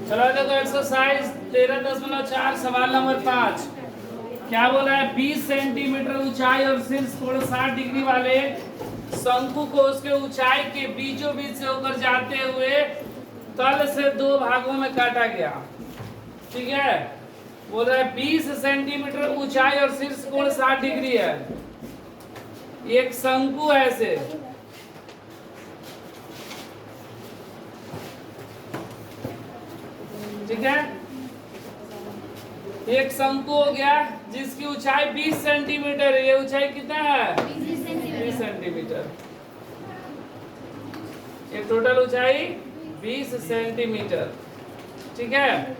चलो देखो एक्सरसाइज 13.4 सवाल नंबर 5 क्या बोल रहा है 20 सेंटीमीटर ऊंचाई और शीर्ष कोण 60 डिग्री वाले शंकु को उसके ऊंचाई के बीचों बीच से होकर जाते हुए तल से दो भागों में काटा गया। ठीक है, बोल रहा है 20 सेंटीमीटर ऊंचाई और शीर्ष कोण 60 डिग्री है। एक शंकु है ऐसे, ठीक है, एक शंकु हो गया जिसकी ऊंचाई 20 सेंटीमीटर है। ये ऊंचाई कितना है? 20 सेंटीमीटर। ये टोटल ऊंचाई 20 सेंटीमीटर। ठीक है,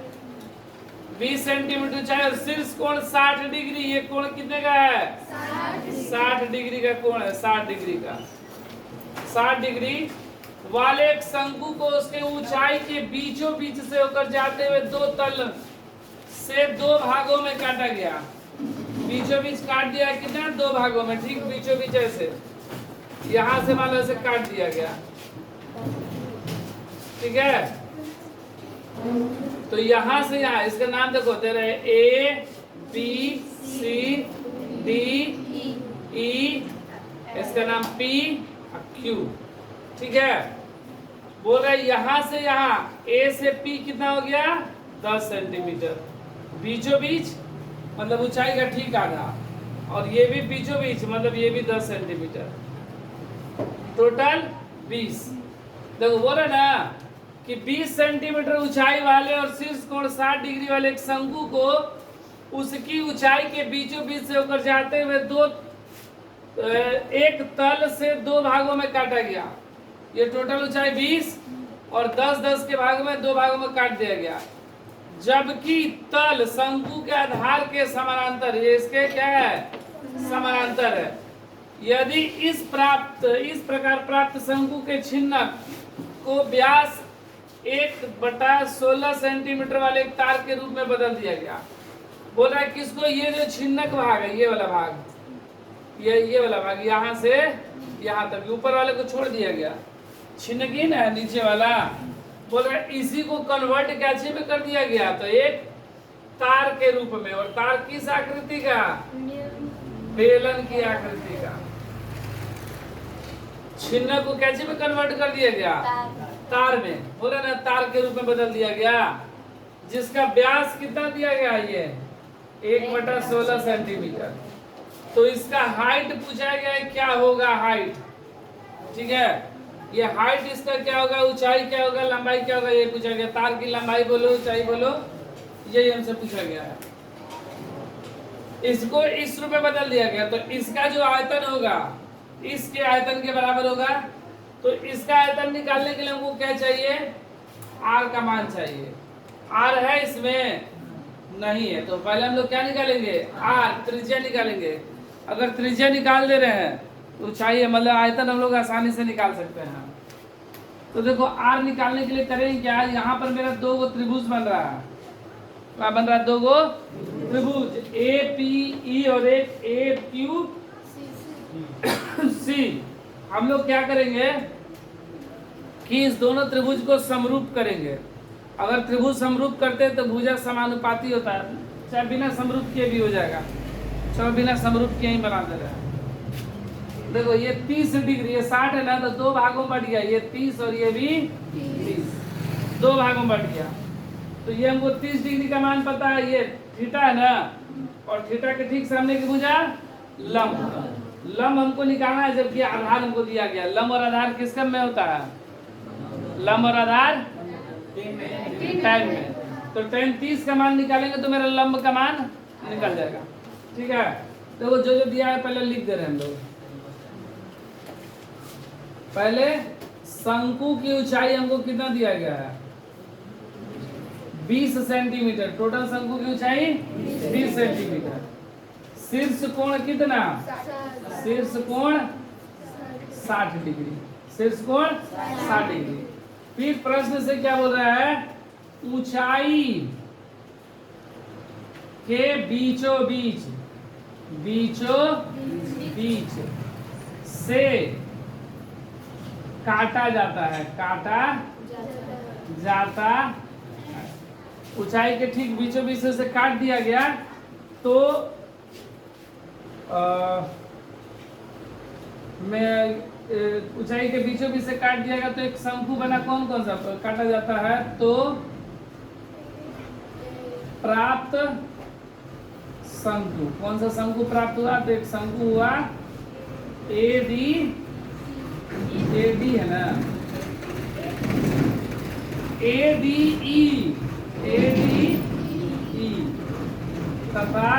20 सेंटीमीटर ऊंचाई और शीर्ष कोण 60 डिग्री। ये कोण कितने का है? 60 डिग्री का कोण है, 60 डिग्री का। 60 डिग्री वाले एक शंकु को उसके ऊंचाई के बीचों बीच से होकर जाते हुए दो तल से दो भागों में काटा गया। बीचों बीच काट दिया कितना? दो भागों में, ठीक बीचों बीच ऐसे, यहां से मान लो ऐसे काट दिया गया। ठीक है, तो यहां से यहां, इसका नाम देखो दे रहे A B C D E, इसका नाम पी क्यू। ठीक है, बोल रहे यहां से यहां ए से पी कितना हो गया? 10 सेंटीमीटर। बीचों बीच मतलब ऊंचाई का ठीक आधा, और ये भी बीचों बीच मतलब ये भी 10 सेंटीमीटर, टोटल 20। देखो बोला ना कि 20 सेंटीमीटर ऊंचाई वाले और शीर्ष कोण 60 डिग्री वाले एक शंकु को उसकी ऊंचाई के बीचों बीच से होकर जाते हुए एक तल से दो भागों में काटा गया। ये टोटल ऊंचाई 20 और 10-10 के भाग में दो भागों में काट दिया गया, जबकि तल शंकु के आधार के समानांतर, ये इसके क्या है? समानांतर है। यदि इस प्रकार प्राप्त शंकु के छिन्नक को व्यास 1/16 सेंटीमीटर वाले एक तार के रूप में बदल दिया गया। बोल रहा है किसको? ये जो छिन्नक भाग है, ये वाला भाग, ये वाला भाग यहां से यहां तक, ऊपर वाले को छोड़ दिया गया, छिन्नक है नीचे वाला। बोल रहा है इसी को कन्वर्ट कैसे में कर दिया गया? तो एक तार के रूप में। और तार किस आकृति का? बेलन की आकृति का। छिन्नक को कैसे में कन्वर्ट कर दिया गया? तार में। बोला ना तार के रूप में बदल दिया गया, जिसका व्यास कितना दिया गया? ये 1/16 सेंटीमीटर। तो इसका हाइट पूछा गया है, क्या होगा हाइट? ठीक है, ये हाइट इसका क्या होगा, ऊंचाई क्या होगा, लंबाई क्या होगा, ये पूछा गया। तार की लंबाई बोलो, ऊंचाई बोलो, यही हमसे पूछा गया है। इसको इस रूप में बदल दिया गया, तो इसका जो आयतन होगा इसके आयतन के बराबर होगा। तो इसका आयतन निकालने के लिए हमको क्या चाहिए? आर का मान चाहिए। आर है इसमें? नहीं है, तो पहले हम लोग क्या निकालेंगे? आर, त्रिज्या निकालेंगे। अगर त्रिज्या निकाल दे रहे हैं तो चाहिए मतलब आयतन हम लोग आसानी से निकाल सकते हैं। तो देखो आर निकालने के लिए करेंगे क्या? यहाँ पर मेरा दो गो त्रिभुज बन रहा है। क्या बन रहा है? दो गो त्रिभुज, ए पी ई और एक ए क्यू सी। हम लोग क्या करेंगे कि इस दोनों त्रिभुज को समरूप करेंगे। अगर त्रिभुज समरूप करते हैं तो भुजा समानुपाती होता है, चाहे बिना समरूप किए भी हो जाएगा। चलो बिना समरूप किए ही बना दे रहे हैं। देखो ये 30 डिग्री, ये 60 है ना, तो दो भागों में बढ़ गया, ये 30 और ये भी 30, दो भागों में बढ़ गया। तो ये हमको 30 डिग्री का मान पता है, ये थीटा है ना, और थीटा के ठीक सामने की भुजा लंब। लंब हमको निकालना है, जबकि आधार हमको दिया गया। लंब और आधार किस क्रम में होता है? लंब और आधार tan में। तो tan 30 का मान निकालेंगे तो मेरा लंब का मान निकल जाएगा। ठीक है, देखो जो जो दिया है पहले लिख दे रहे हैं हम लोग। पहले शंकु की ऊंचाई हमको कितना दिया गया है? 20 सेंटीमीटर। टोटल शंकु की ऊंचाई 20 सेंटीमीटर। शीर्ष कोण कितना? शीर्ष कोण 60 डिग्री। शीर्ष कोण 60 डिग्री। फिर प्रश्न से क्या बोल रहा है? ऊंचाई के बीचों बीच से काटा जाता है, काटा जाता ऊंचाई के ठीक बीचों बीच से काट दिया गया तो ऊंचाई के बीचों बीच से काट दिया गया तो एक शंकु बना। कौन कौन सा काटा जाता है? तो प्राप्त शंकु। कौन सा शंकु प्राप्त हुआ? तो एक शंकु हुआ एडी, एडी है ना, एडीई, एडीई तथा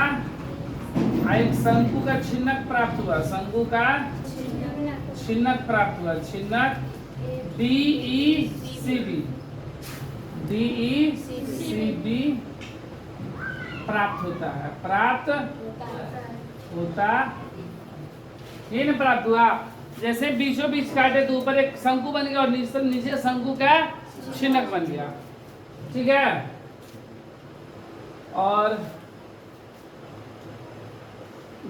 एक शंकु का छिन्नक प्राप्त हुआ। शंकु का छिन्नक प्राप्त हुआ। छिन्नक DECB, DECB प्राप्त होता है। प्राप्त होता ये ना प्राप्त हुआ। जैसे बीचों बीच काटे तो ऊपर एक शंकु बन गया और नीचे शंकु का छिन्नक बन गया। ठीक है। और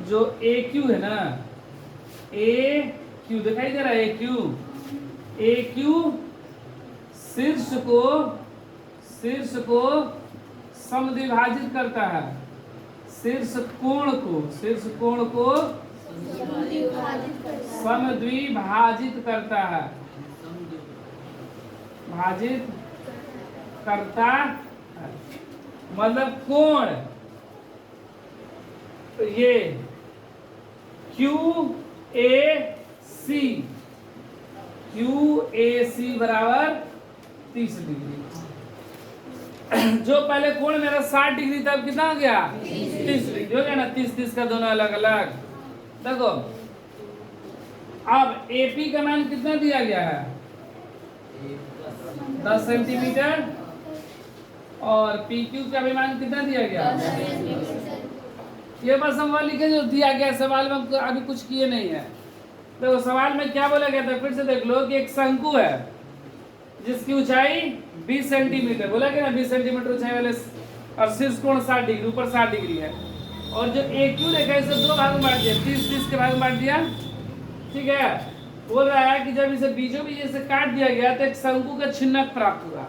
जो AQ है ना, AQ दिखाई दे रहा है, AQ शीर्ष को समद्विभाजित करता है। शीर्ष कोण को समद्विभाजित करता है। भाजित करता है मतलब कोण। तो ये QAC बराबर 30 डिग्री। जो पहले कोण मेरा 60 डिग्री था, अब कितना हो गया? 30 डिग्री हो गया ना। 30 का दोनों अलग अलग। देखो अब AP का मान कितना दिया गया है? 10 सेंटीमीटर। और PQ का भी मान कितना दिया गया? ये बस हम लिखे जो दिया गया। सवाल में हम अभी कुछ किए नहीं है। देखो सवाल में क्या बोला गया था, फिर से देख लो कि एक शंकु है जिसकी ऊंचाई 20 सेंटीमीटर, बोला गया ना 20 सेंटीमीटर ऊंचाई वाले, और शीर्ष कोण 60 डिग्री, ऊपर 60 डिग्री है। और जो AQ देखा इसे दो भाग में बांट दिया, 30 के भाग में बांट दिया। ठीक है। बोल रहा है कि जब इसे बीचों बीच से काट दिया गया तो एक शंकु का छिन्नक प्राप्त हुआ।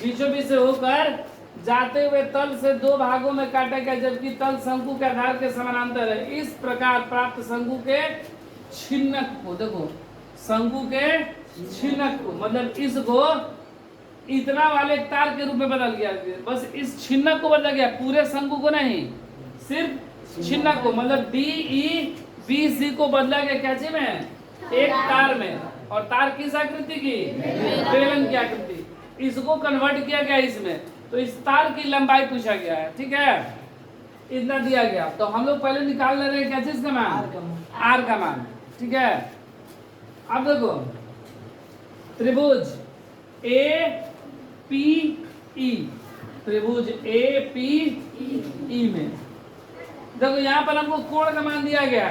बीचों बीच से होकर जाते हुए तल से दो भागों में काटा गया, जबकि तल शंकु के आधार के समानांतर है। इस प्रकार प्राप्त शंकु के छिन्नक को, देखो शंकु के छिन्नक को मतलब इसको इतना वाले तार के रूप में बदल गया। बस इस छिन्नक को बदला गया, पूरे शंकु को नहीं, सिर्फ छिन्नक को। मतलब DEBC को बदला गया क्या चीज में? एक तार में। और तार किस आकृति की? बेलन की आकृति। इसको कन्वर्ट किया गया इसमें, तो इस तार की लंबाई पूछा गया है। ठीक है। इतना दिया गया तो हम लोग पहले निकाल ले रहे हैं क्या चीज का मान? R का मान। ठीक है। अब देखो त्रिभुज APE, त्रिभुज APE में देखो यहाँ पर हमको कोण का मान दिया गया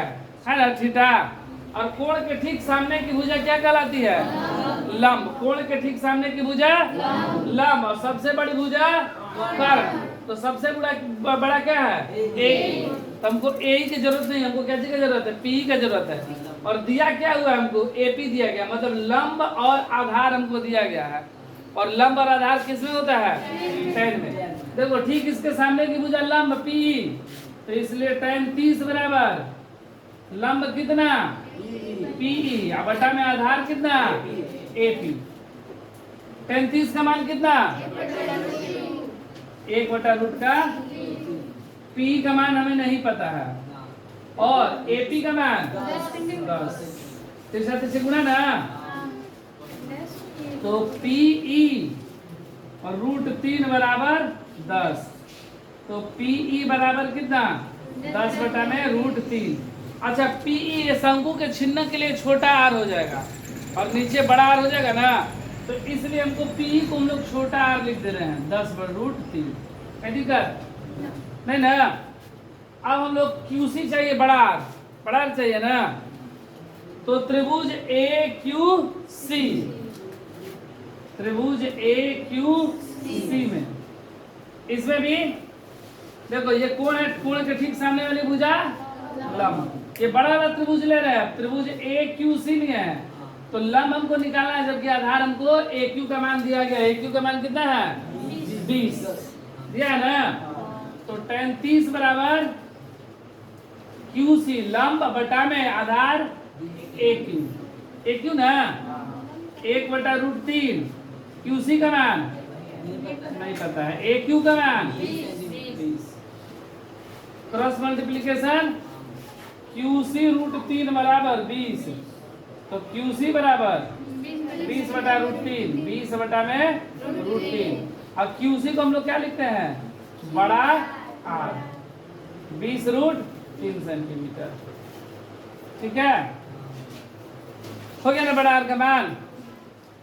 है ना, थीटा। और कोण के ठीक सामने की भुजा क्या कहलाती है? लंब। कोण के ठीक सामने की भुजा लंब। और सबसे बड़ी भुजा कर्ण। तो सबसे बड़ा क्या है? AE। तो हमको AE की जरूरत नहीं, हमको क्या चीज की जरूरत है? PE का जरूरत है। और दिया क्या हुआ हमको? AP दिया गया, मतलब लंब और आधार हमको दिया गया है। और लंब और आधार किसमें होता है? tan में। देखो ठीक इसके सामने की भुजा लंब PE, तो इसलिए tan 30 बराबर लंब कितना? PE। अब बटा में आधार कितना? AP। tan 30 का मान कितना? 1/√। का PE का मान हमें नहीं पता है, और AP का मान 10। तिरछा गुना ना, तो PE और √3 बराबर 10। तो PE बराबर कितना? 10/√3। अच्छा PE शंकु के छिन्नक के लिए छोटा r हो जाएगा और नीचे बड़ा r हो जाएगा ना, तो इसलिए हमको PE को हम लोग छोटा r लिख दे रहे हैं 10/√3। ठीक है नहीं ना। अब हम लोग QC चाहिए, बड़ा r चाहिए ना। तो त्रिभुज AQC, त्रिभुज AQC में इसमें भी देखो ये कोण है, कोण के ठीक सामने वाली भुजा लंब। ये बड़ा वाला त्रिभुज ले रहे हैं, त्रिभुज AQC में है, तो लंब हमको निकालना है, जबकि आधार हमको AQ का मान दिया गया। AQ का मान कितना है? 20। दिया है ना। तो tan 30 बराबर QC लंब बटा में आधार AQ ना 1/√3 QC का मान नहीं पता है, AQ का मान 20। क्रॉस मल्टीप्लीकेशन QC√3 बराबर 20, तो QC बराबर 20/√3, 20 में √3। अब QC को हम लोग क्या लिखते हैं, बड़ा R, 20√3 सेंटीमीटर। ठीक है, हो गया ना बड़ा R का मान।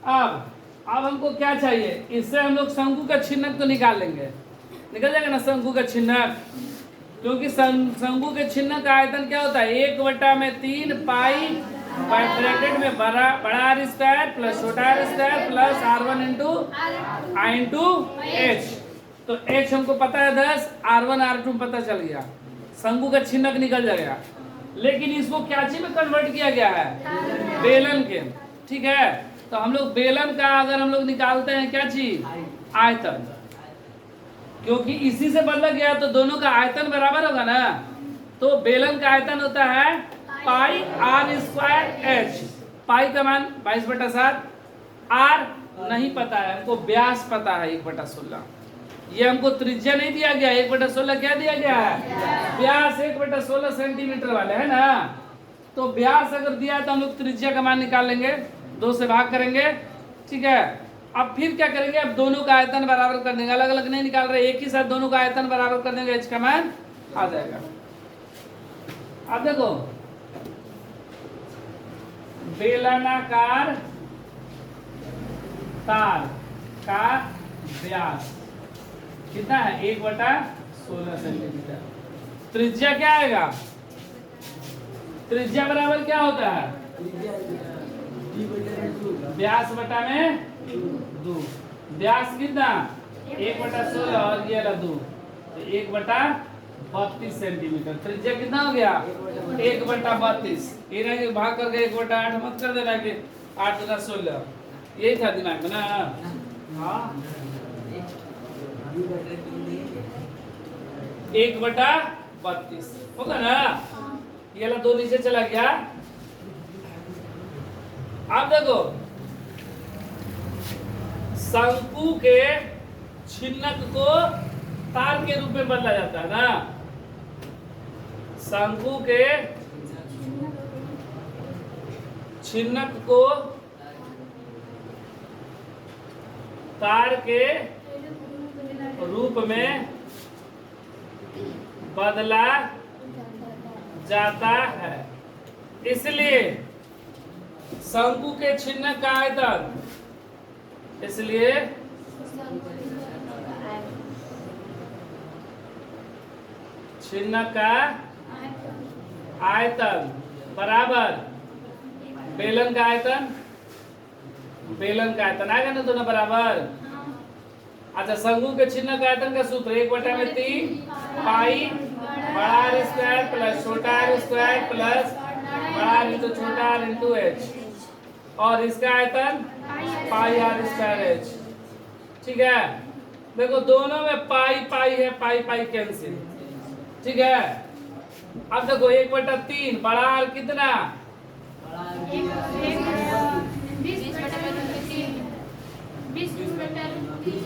अब हमको क्या चाहिए, इससे हम लोग शंकु का छिन्नक तो निकाल लेंगे, निकल जाएगा ना शंकु का छिन्नक, क्योंकि शंकु के छिन्नक का आयतन क्या होता है 1/3 पाई ब्रैकेट में बड़ा R स्क्वायर प्लस छोटा R square plus R1 into H। तो H हमको पता है 10, R1 R2 पता चल गया, शंकु का छिन्नक निकल जाएगा। लेकिन इसको क्या चीज में कन्वर्ट किया गया है, बेलन के। ठीक है, तो हम लोग बेलन का अगर हम लोग निकालते हैं क्या चीज, आयतन, क्योंकि इसी से बदला गया तो दोनों का आयतन बराबर होगा ना। तो बेलन का आयतन होता है पाई R स्क्वायर H, पाई का मान 22/7, R नहीं पता है हमको, व्यास पता है 1/16। ये हमको त्रिज्या नहीं दिया गया, 1/16 क्या दिया गया है, व्यास 1/16 सेंटीमीटर वाले है ना। तो व्यास अगर दिया तो हम लोग त्रिज्या का मान निकाल लेंगे, 2 से भाग करेंगे। ठीक है, अब फिर क्या करेंगे, अब दोनों का आयतन बराबर कर देंगे, अलग अलग नहीं निकाल रहे, एक ही साथ दोनों का आयतन बराबर कर देंगे, H का मान आ जाएगा। अब देखो बेलनाकार तार का व्यास कितना है, 1/16 सेंटीमीटर। त्रिज्या क्या आएगा, त्रिज्या बराबर क्या होता है, व्यास बटा में 2। व्यास कितना 1/16 और ये 2, तो 1/32 सेंटीमीटर। त्रिज्या कितना हो गया 1/32। ये ना कि भाग करके 1/8 मत कर देना कि 8 × 16, यही था दिमाग में ना। हाँ 1/32 होगा ना, ये वाला 2 नीचे चला गया। अब देखो शंकु के छिन्नक को तार के रूप में बदला जाता है ना, शंकु के छिन्नक को तार के रूप में बदला जाता है। इसलिए शंकु के छिन्नक का आयतन, इसलिए छिन्नक का आयतन बराबर बेलन का आयतन, बेलन का आयतन आएगा ना दोनों बराबर। अच्छा, शंकु के छिन्नक का आयतन का सूत्र 1/3 पाई बड़ा R स्क्वायर प्लस छोटा R स्क्वायर प्लस बड़ा R इंटू छोटा R इंटू H, और इसका आयतन पाई R स्क्वायर H। ठीक है, देखो दोनों में पाई पाई है, पाई पाई कैंसिल। ठीक है, अब देखो 1/3 बड़ा R कितना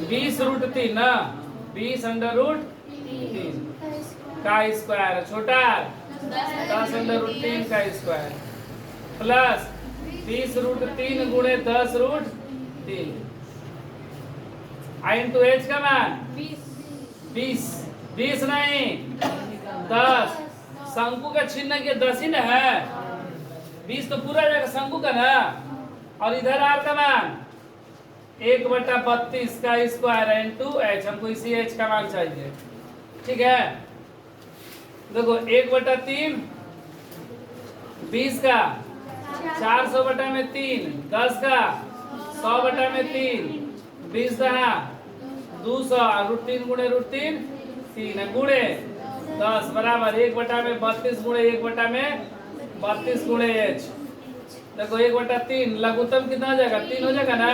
20√3 ना, 20√3 का स्क्वायर, छोटा 10√3 का स्क्वायर प्लस 20√3 गुणे 10√3 इंटू H का मान 20 नहीं 10। शंकु का छिन्नक ये 10 ही ना है, 20 तो पूरा जाएगा शंकु का ना, और इधर R का मान 1/32 का स्क्वायर इंटू H, हमको इसी H का मान चाहिए। ठीक है, देखो 1/3 20 का 400/3, 10 का 100/3, 20 दहा 200, √3 गुणे √3 3 गुणे 10 बराबर 1/32 गुणे 1/32 गुणे H। देखो 1/3 लघुत्तम कितना हो जाएगा 3 हो जाएगा ना,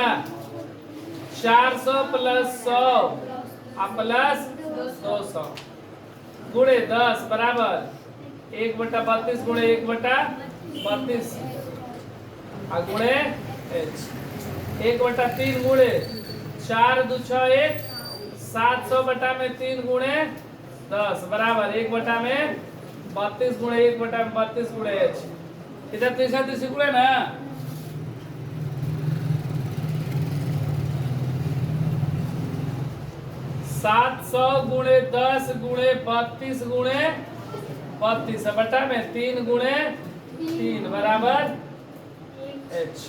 400 + 100 अब प्लस 200 गुणे 10 बराबर 1/32 गुणे 1/32 और गुणे h 1/3 गुणे 4 2 6 1 700 बटा में 3 गुणे 10 बराबर 1 में 32 गुणे 1 में 32 गुणे h इधर तीसरा गुणे ना 700 गुणे 10 गुणे 32 गुणे 32 बटा में 3 गुणे 3 बराबर h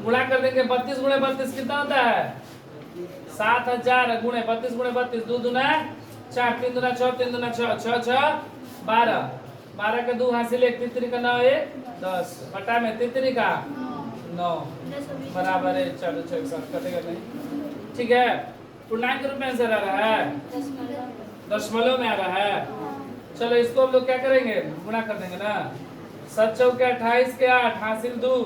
गुणा कर देंगे 32 गुणे 32 कितना होता है 7000 गुणे 32 गुणे 32 2 दूना 4 3 दूना 6 3 दूना 6 6 6 12 12 का 2 हासिल 1 तितरी का 9 1 10 बटा में तितरी का 9 बराबर है। चलो चलो एक साथ कटेगा नहीं ठीक है। पूर्णांक के रूप में आंसर आ रहा है दशमलव में आ रहा है। चलो इसको हम लोग क्या करेंगे गुणा कर देंगे ना 7 चौके 28 के 8 हासिल 2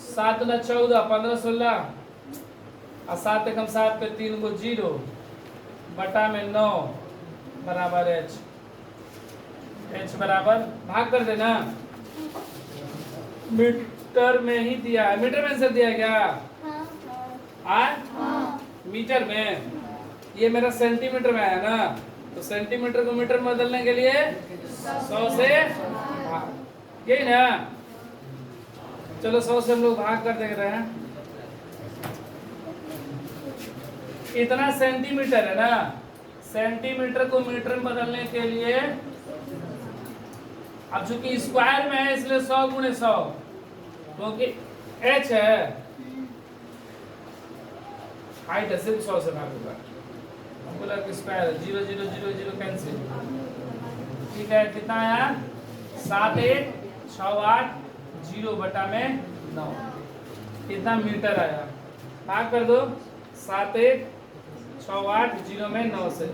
7 दूना 14 15 16 और 7 एकम 7 पे 3 को 0 बटा में 9 बराबर h बराबर भाग कर देना मीटर में ही दिया है। मीटर में आंसर दिया क्या मीटर में ये मेरा सेंटीमीटर में है ना तो सेंटीमीटर को मीटर में बदलने के लिए 100 से भाग यही ना। चलो 100 से हम लोग भाग कर देख रहे हैं इतना सेंटीमीटर है ना सेंटीमीटर को मीटर में बदलने के लिए अब चूंकि स्क्वायर में है इसलिए 100 गुणे 100 क्योंकि h है हाइट है सिर्फ 100 से भाग होगा बोला कि स्क्वायर 0 0 0 0 कैंसिल ठीक है कितना आया 7 1 6 8 0 बटा में 9 कितना मीटर आया भाग कर दो 7 1 6 8 0 में 9 से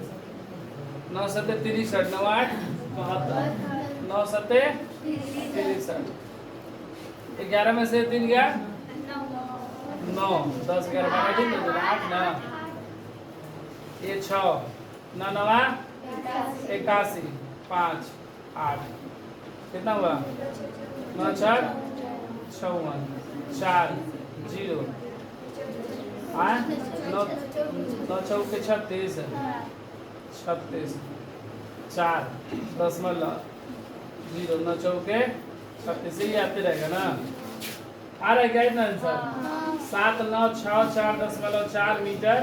9 7 63 9 8 72 9 7 63 11 में से 3 गया 9 10 11 12 दिन 8 ना ये 6 9 9 81 5 8 कितना हुआ 9 4 54 4 0 9 चौके 36 36 4 दशमलव 0 9 चौके 36 ही आते रहेगा ना आ रहा है क्या इतना आंसर 7 9 6 4 दशमलव 4 मीटर